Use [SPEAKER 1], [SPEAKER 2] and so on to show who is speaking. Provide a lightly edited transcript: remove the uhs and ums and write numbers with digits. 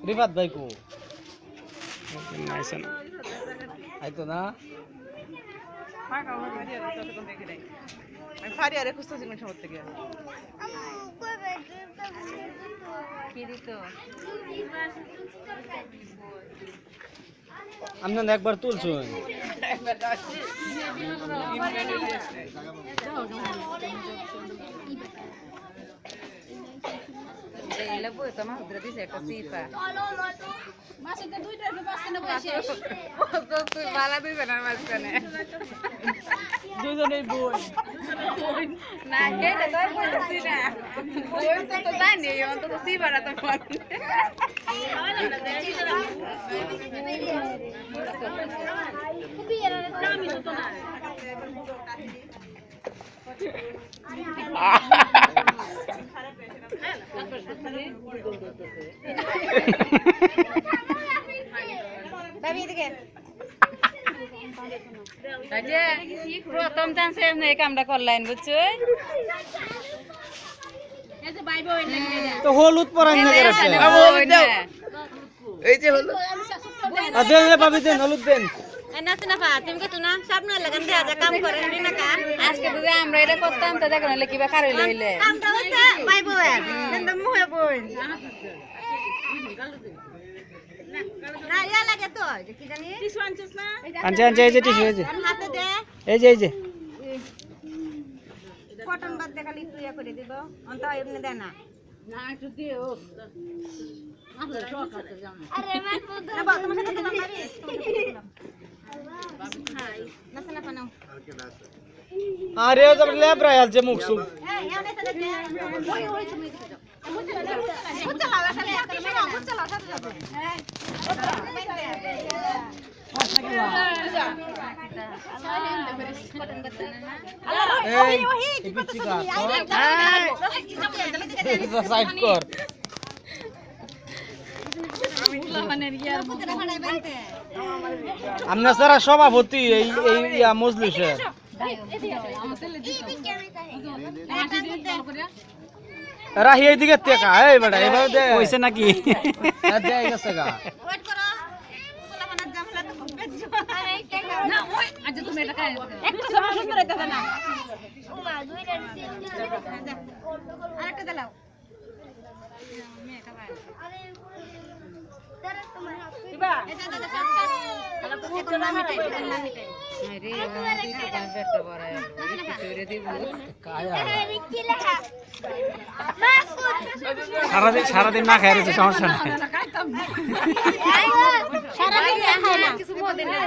[SPEAKER 1] রিফাত ভাই কো নাইছে না আইতো না
[SPEAKER 2] ফারিয়ারে খুঁজতেছিলাম সময় থেকে
[SPEAKER 1] আমি একবার তুলছুন দুজনেই বই
[SPEAKER 3] না এটা তো বলছি না বই তো জানি অন্তত সিবারা তো পারি প্রথম চান্সে আপনি এই কামটা করলেন বুঝছো
[SPEAKER 1] তো হলুদ পরান না করেছে
[SPEAKER 2] এই যে হলো
[SPEAKER 1] আচ্ছা ভাবি দেন হলুদ দেন
[SPEAKER 3] আজকে যদি আমরা এটা করতাম তো দেখো নাহলে কিবা খার হইলে হইলে
[SPEAKER 1] আনছে আনছে এই যে টিস্যু এই যে
[SPEAKER 3] কটন বাদ দেখা লিখু ইয়া করে দিব অন্ত এমনি দেয় না না একটু দিও আরে মাছ বলতে না বাবা তোমার সাথে দিলাম ভাবি হাই নাসা না পানাও
[SPEAKER 1] আরে ও তো লেবরা আলছে মুখ সুখ
[SPEAKER 3] হ্যাঁ এনে তো দেখে ওই তুমি দিতে দাও মুচ্ছা লাগা খালি একটা মেয়ে মুচ্ছা লাগা যাবে হ্যাঁ
[SPEAKER 1] সাইড কর আমরা সারা সভাপতি এই ইয়া মজলিসের রাহি এইদিকে টেকা এই বেটা এভাবে দে হইছে নাকি দে গেছে গা
[SPEAKER 3] ওয়েট করো পোলাপানার জামলা তো বেচছো আরে টাকা না ওই আজ তুমি এটা খাই একটু সময় সুন্দর হইতাছে না ওমা দুইটা আরেকটা দাও মেয়েটা ভাই আরে তারা তোমার দিবা এটা দাদা তাহলে তো না মিটাই না মিটাই আরে তুই তো গান বেটা বড় একটু করে দিব
[SPEAKER 1] কায়া
[SPEAKER 3] কি লেখা
[SPEAKER 1] সারাদিন না খাই রয়েছে সমস্যা নাই
[SPEAKER 3] সারাদিন না খাই না কিছু মদিন না